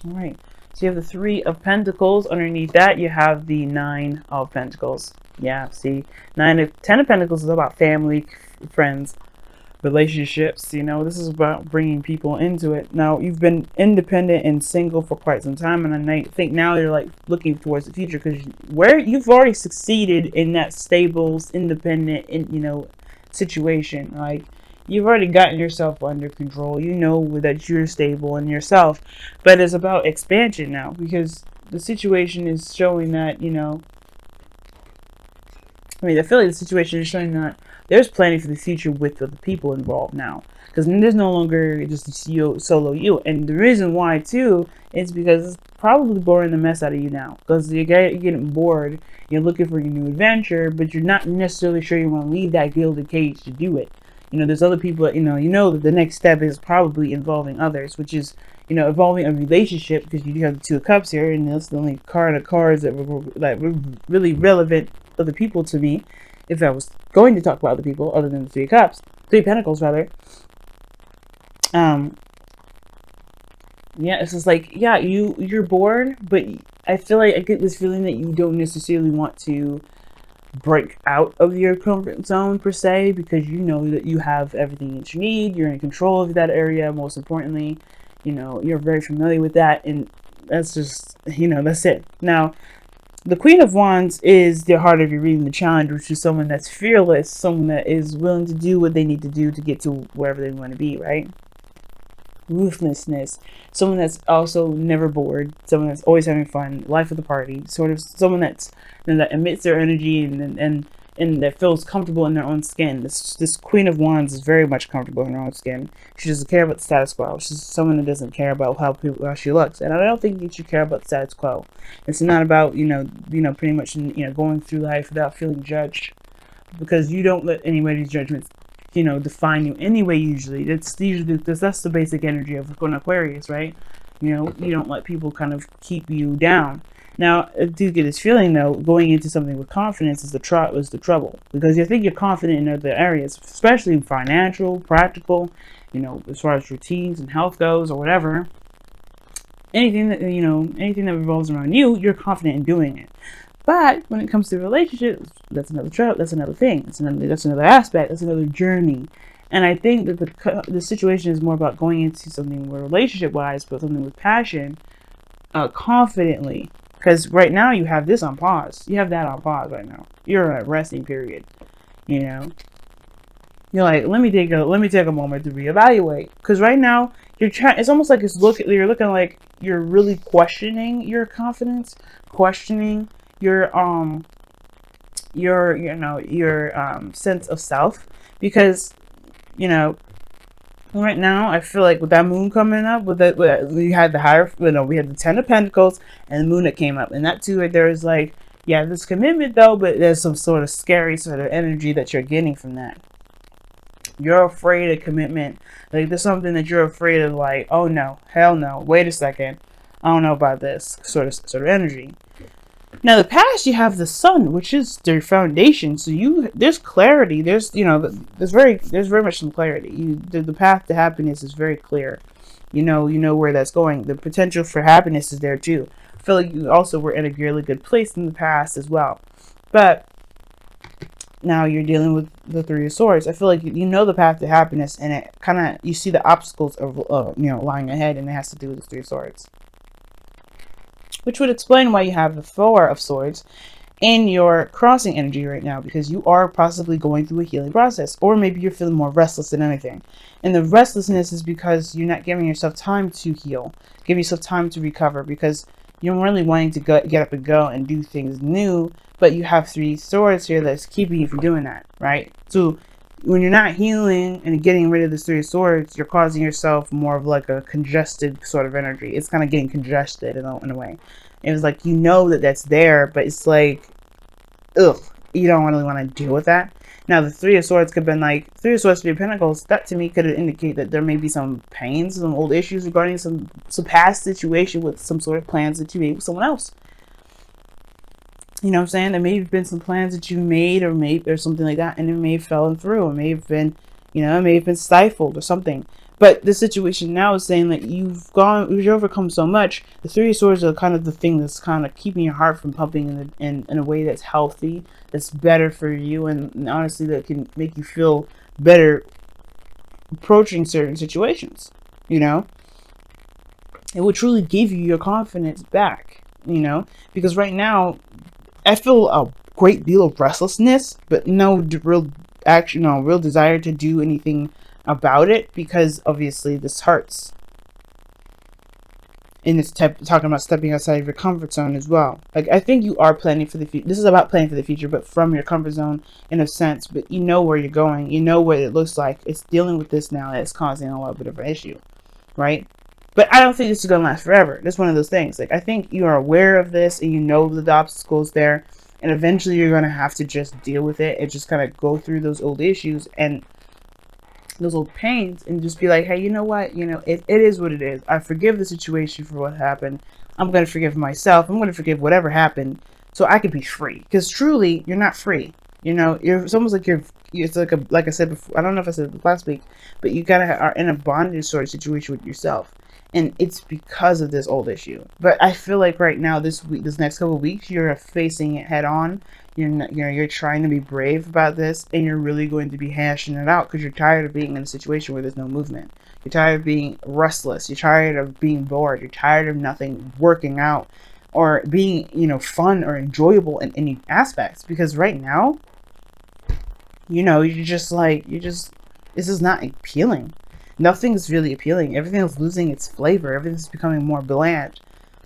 All right. So you have the Three of Pentacles. Underneath that, you have the Nine of Pentacles. Yeah, see, Ten of Pentacles is about family, friends, relationships. You know, this is about bringing people into it. Now, you've been independent and single for quite some time, and I think now you're like looking towards the future because where you've already succeeded in that stable, independent, situation. Like, you've already gotten yourself under control. You know that you're stable in yourself, but it's about expansion now because the situation is showing that I feel like the situation is showing that there's planning for the future with the people involved now. Because there's no longer just you, solo you. And the reason why, too, is because it's probably boring the mess out of you now. Because you're getting bored, you're looking for your new adventure, but you're not necessarily sure you want to leave that gilded cage to do it. There's other people, that the next step is probably involving others, which is, involving a relationship, because you do have the Two of Cups here, and that's the only card of cards that were really relevant other people to me, if I was going to talk about other people other than the Three of Cups, Three of Pentacles rather. Yeah, it's just like, yeah, you're bored, but I feel like I get this feeling that you don't necessarily want to break out of your comfort zone per se, because you know that you have everything that you need, you're in control of that area, most importantly, you're very familiar with that, and that's just, that's it. Now, the Queen of Wands is the heart of your reading, the challenge, which is someone that's fearless, someone that is willing to do what they need to do to get to wherever they want to be, right? Ruthlessness, someone that's also never bored, someone that's always having fun, life of the party, sort of someone that's that emits their energy and that feels comfortable in their own skin. This Queen of Wands is very much comfortable in her own skin. She doesn't care about the status quo. She's someone that doesn't care about how she looks, and I don't think you should care about the status quo. It's not about pretty much going through life without feeling judged, because you don't let anybody's judgments define you anyway. Usually that's the basic energy of going Aquarius, right? You don't let people kind of keep you down. Now, I do get this feeling though, going into something with confidence is the trouble, because you think you're confident in other areas, especially financial, practical, as far as routines and health goes or whatever. Anything that revolves around you, you're confident in doing it. But when it comes to relationships, that's another that's another thing. That's another aspect. That's another journey. And I think that the situation is more about going into something where relationship-wise, but something with passion, confidently. Because right now you have this on pause. You have that on pause right now. You're in a resting period. You're like, let me take a moment to reevaluate. Because right now it's almost like you're looking like you're really questioning your confidence, questioning your sense of self, because right now I feel like with that moon coming up, we had we had the Ten of Pentacles and the moon that came up, and that too right there is like, yeah, there's commitment though, but there's some sort of scary sort of energy that you're getting from that. You're afraid of commitment. Like, there's something that you're afraid of, like, oh no, hell no, wait a second, I don't know about this sort of energy. Now, the past, you have the sun, which is their foundation. So there's clarity. There's very much some clarity. The path to happiness is very clear. You know where that's going. The potential for happiness is there too. I feel like you also were in a really good place in the past as well. But now you're dealing with the Three of Swords. I feel like the path to happiness, and it kind of, you see the obstacles of lying ahead, and it has to do with the Three of Swords. Which would explain why you have the Four of Swords in your crossing energy right now, because you are possibly going through a healing process, or maybe you're feeling more restless than anything. And the restlessness is because you're not giving yourself time to heal, give yourself time to recover, because you're really wanting to get up and go and do things new, but you have Three Swords here that's keeping you from doing that, right? So when you're not healing and getting rid of the Three of Swords, you're causing yourself more of like a congested sort of energy. It's kind of getting congested in a way. It was like, that that's there, but it's like, ugh, you don't really want to deal with that. Now, the Three of Swords could have been like, Three of Swords, Three of Pentacles, that to me could indicate that there may be some pains, some old issues regarding some past situation with some sort of plans that you made with someone else. You know what I'm saying? There may have been some plans that you made or something like that, and it may have fallen through. It may have been, it may have been stifled or something. But the situation now is saying that you've overcome so much. The Three of Swords are kind of the thing that's kind of keeping your heart from pumping in a way that's healthy, that's better for you, and honestly that can make you feel better approaching certain situations. You know, it will truly give you your confidence back. You know, because right now I feel a great deal of restlessness, but no real action, no real desire to do anything about it, because obviously this hurts. And it's talking about stepping outside of your comfort zone as well. Like, I think you are planning for the future. This is about planning for the future, but from your comfort zone in a sense. But you know where you're going. You know what it looks like. It's dealing with this now that's causing a little bit of an issue, right? But I don't think this is going to last forever. It's one of those things. Like, I think you are aware of this and you know the obstacles there. And eventually you're going to have to just deal with it and just kind of go through those old issues and those old pains and just be like, hey, you know what? You know, it is what it is. I forgive the situation for what happened. I'm going to forgive myself. I'm going to forgive whatever happened so I can be free. Because truly, you're not free. You know, it's almost like it's like I said before, I don't know if I said it last week, but you kind of are in a bondage sort of situation with yourself. And it's because of this old issue. But I feel like right now, this next couple of weeks, you're facing it head on. You're trying to be brave about this, and you're really going to be hashing it out because you're tired of being in a situation where there's no movement. You're tired of being restless. You're tired of being bored. You're tired of nothing working out or being, fun or enjoyable in any aspects. Because right now, this is not appealing. Nothing's really appealing. Everything is losing its flavor. Everything's becoming more bland.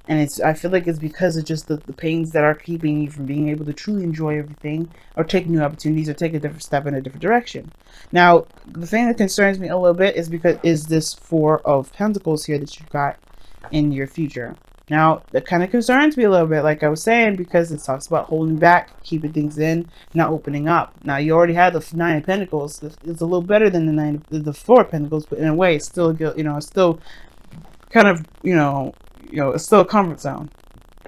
And I feel like it's because of just the pains that are keeping you from being able to truly enjoy everything or take new opportunities or take a different step in a different direction. Now, the thing that concerns me a little bit is this Four of Pentacles here that you've got in your future. Now, that kind of concerns me a little bit, like I was saying, because it talks about holding back, keeping things in, not opening up. Now, you already had the Nine of Pentacles. It's a little better than the Four of Pentacles, but in a way, it's still, it's still kind of, it's still a comfort zone.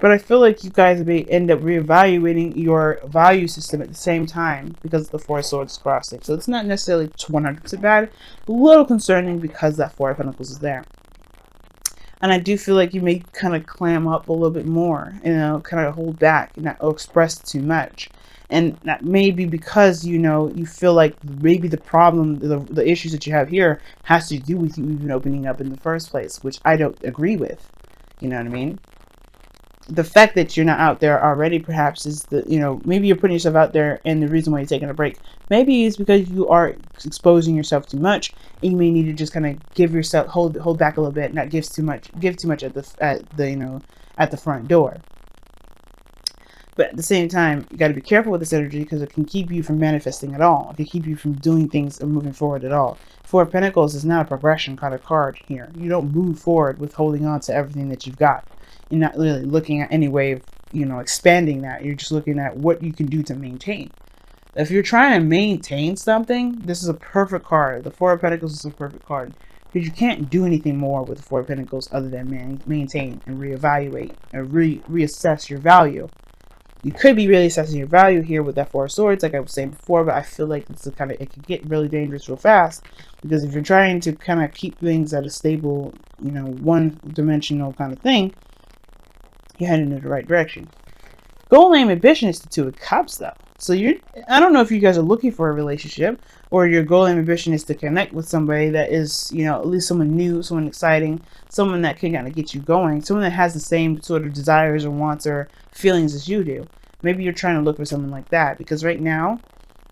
But I feel like you guys may end up reevaluating your value system at the same time because of the Four of Swords crossing. So it's not necessarily 100% bad, a little concerning because that Four of Pentacles is there. And I do feel like you may kind of clam up a little bit more, kind of hold back, not express too much. And that may be because, you feel like maybe the problem, the issues that you have here has to do with you even opening up in the first place, which I don't agree with. You know what I mean? The fact that you're not out there already perhaps is maybe you're putting yourself out there, and the reason why you're taking a break maybe is because you are exposing yourself too much, and you may need to just kind of give yourself hold back a little bit, not give too much at the front door. But at the same time, you got to be careful with this energy because it can keep you from manifesting at all. It can keep you from doing things or moving forward at all. Four of Pentacles is not a progression kind of card here. You don't move forward with holding on to everything that you've got. You're not really looking at any way of, expanding that. You're just looking at what you can do to maintain. If you're trying to maintain something, this is a perfect card. The Four of Pentacles is a perfect card. Because you can't do anything more with the Four of Pentacles other than maintain and reevaluate and reassess your value. You could be really assessing your value here with that Four of Swords, like I was saying before, but I feel like it can get really dangerous real fast, because if you're trying to kind of keep things at a stable, one-dimensional kind of thing, you're heading in the right direction. Goal, aim, ambition is the Two of Cups, though. So I don't know if you guys are looking for a relationship, or your goal and ambition is to connect with somebody that is, at least someone new, someone exciting, someone that can kind of get you going, someone that has the same sort of desires or wants or feelings as you do. Maybe you're trying to look for someone like that, because right now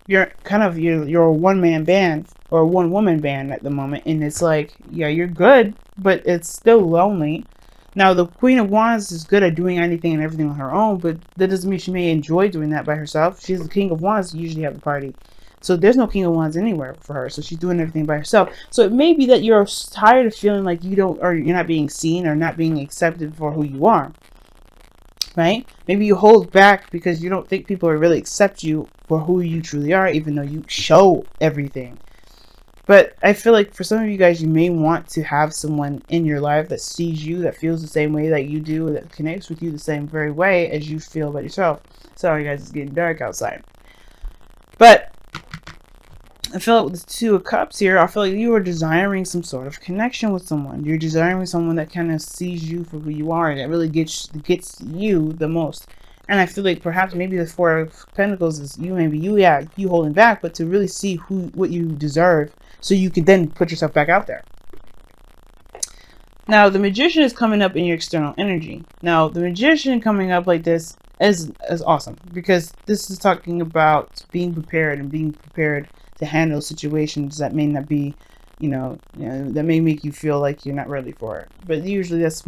you're a one-man band or a one-woman band at the moment, and it's like, yeah, you're good, but it's still lonely. Now, the Queen of Wands is good at doing anything and everything on her own, but that doesn't mean she may enjoy doing that by herself. She's the King of Wands, usually have a party. So there's no King of Wands anywhere for her. So she's doing everything by herself. So it may be that you're tired of feeling like you're not being seen or not being accepted for who you are. Right? Maybe you hold back because you don't think people will really accept you for who you truly are, even though you show everything. But I feel like for some of you guys, you may want to have someone in your life that sees you, that feels the same way that you do, that connects with you the same very way as you feel about yourself. Sorry guys, it's getting dark outside. But I feel like with the Two of Cups here, I feel like you are desiring some sort of connection with someone. You're desiring someone that kind of sees you for who you are, and that really gets you the most. And I feel like perhaps maybe the Four of Pentacles is you holding back, but to really see what you deserve, so you can then put yourself back out there. Now, the Magician is coming up in your external energy. Now, the Magician coming up like this is awesome, because this is talking about being prepared and being prepared to handle situations that may not be, that may make you feel like you're not ready for it. But usually that's,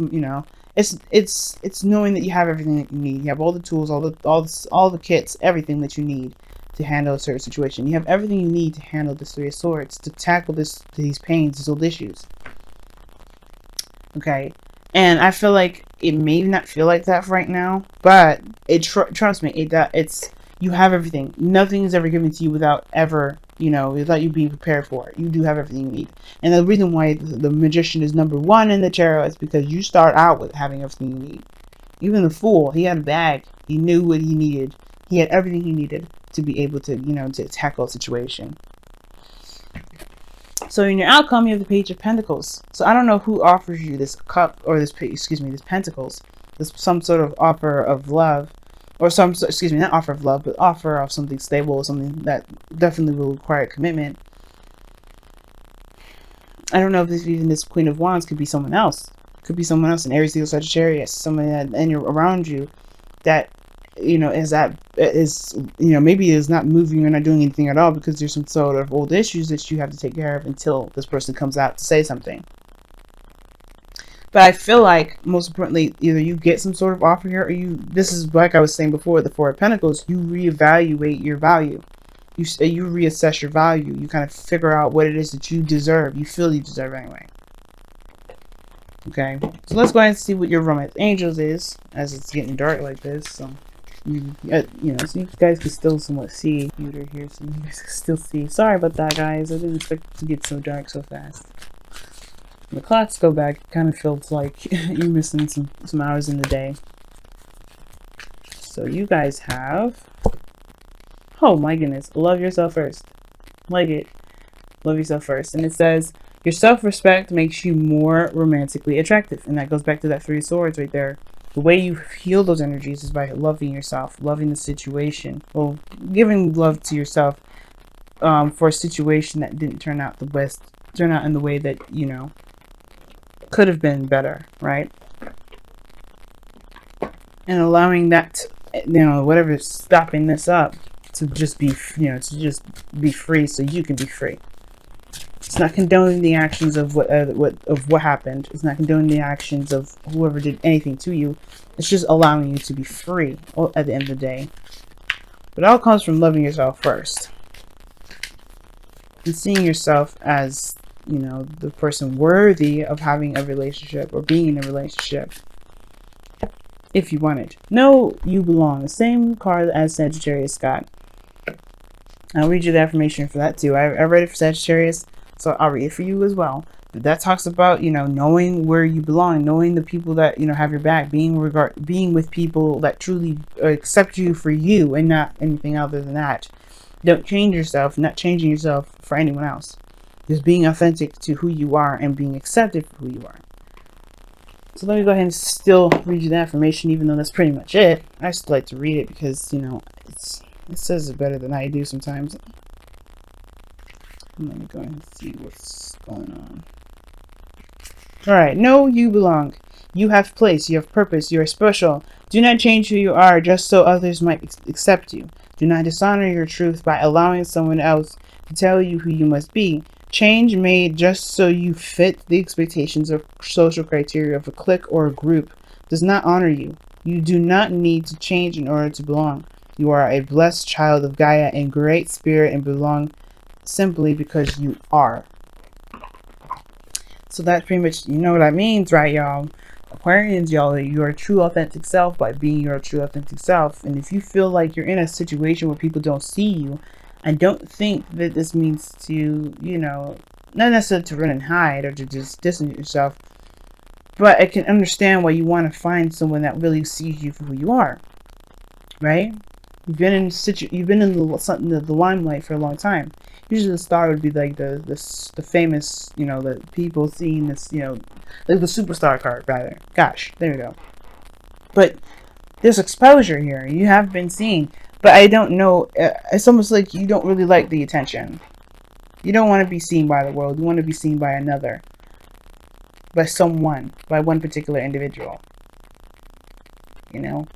it's knowing that you have everything that you need. You have all the tools, all the kits, everything that you need to handle a certain situation. You have everything you need to handle this Three of Swords, to tackle these pains, these old issues. Okay, and I feel like it may not feel like that right now, but trust me, it's you have everything. Nothing is ever given to you without without you being prepared for it. You do have everything you need, and the reason why the Magician is number 1 in the tarot is because you start out with having everything you need. Even the Fool, he had a bag. He knew what he needed. He had everything he needed to be able to, to tackle a situation. So in your outcome, you have the Page of Pentacles. So I don't know who offers you this cup, or this Pentacles. This some sort of offer of love, or not offer of love, but offer of something stable, something that definitely will require commitment. I don't know if this Queen of Wands could be someone else. Could be someone else, an Aries, Leo, Sagittarius, someone around you that maybe is not moving or not doing anything at all, because there's some sort of old issues that you have to take care of until this person comes out to say something. But I feel like, most importantly, either you get some sort of offer here, or this is like I was saying before, the Four of Pentacles, you reevaluate your value. You reassess your value. You kind of figure out what it is that you deserve. You feel you deserve anyway. Okay, so let's go ahead and see what your romance angels is, as it's getting dark like this. So so you guys can still somewhat see computer here, so you guys can still see. Sorry about that, guys. I didn't expect it to get so dark so fast. When the clocks go back, it kind of feels like you're missing some hours in the day. So you guys have, oh my goodness, love yourself first. Like it. Love yourself first. And it says, your self-respect makes you more romantically attractive. And that goes back to that Three of Swords right there. The way you heal those energies is by loving yourself, loving the situation. Well, giving love to yourself for a situation that didn't turn out in the way that, could have been better, right? And allowing that, whatever's stopping this up to just be, be free, so you can be free. It's not condoning the actions of what happened. It's not condoning the actions of whoever did anything to you. It's just allowing you to be free at the end of the day. But it all comes from loving yourself first, and seeing yourself as, the person worthy of having a relationship or being in a relationship. If you want it. Know you belong. The same card as Sagittarius got. I'll read you the affirmation for that too. I read it for Sagittarius, so I'll read it for you as well. But that talks about, knowing where you belong, knowing the people that, have your back, being with people that truly accept you for you and not anything other than that. Don't change yourself, not changing yourself for anyone else. Just being authentic to who you are and being accepted for who you are. So let me go ahead and still read you the affirmation, even though that's pretty much it. I still like to read it because, it says it better than I do sometimes. Let me go ahead and see what's going on. Alright, know you belong. You have place, you have purpose, you are special. Do not change who you are just so others might accept you. Do not dishonor your truth by allowing someone else to tell you who you must be. Change made just so you fit the expectations of social criteria of a clique or a group does not honor you. You do not need to change in order to belong. You are a blessed child of Gaia and great spirit and belong simply because you are. So that's pretty much, what that means, right, y'all? Aquarians, y'all, your true authentic self by being your true authentic self. And if you feel like you're in a situation where people don't see you, I don't think that this means to, not necessarily to run and hide or to just distance yourself, but I can understand why you want to find someone that really sees you for who you are, right? you've been in the limelight for a long time. Usually the star would be like the famous, you know, the people seeing this, you know, like the superstar card rather. Gosh, there we go. But there's exposure here. You have been seen, but I don't know. It's almost like you don't really like the attention. You don't want to be seen by the world. You want to be seen by another, by someone, by one particular individual. You know.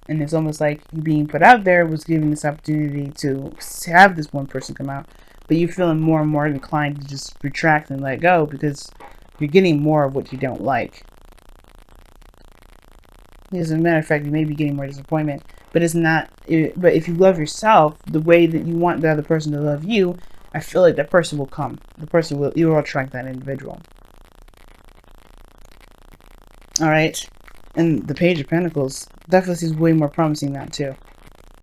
And it's almost like you being put out there was given this opportunity to have this one person come out. But you're feeling more and more inclined to just retract and let go because you're getting more of what you don't like. As a matter of fact, you may be getting more disappointment. But it's not. But if you love yourself the way that you want the other person to love you, I feel like that person will come. You will attract that individual. Alright. And the Page of Pentacles definitely seems way more promising now too.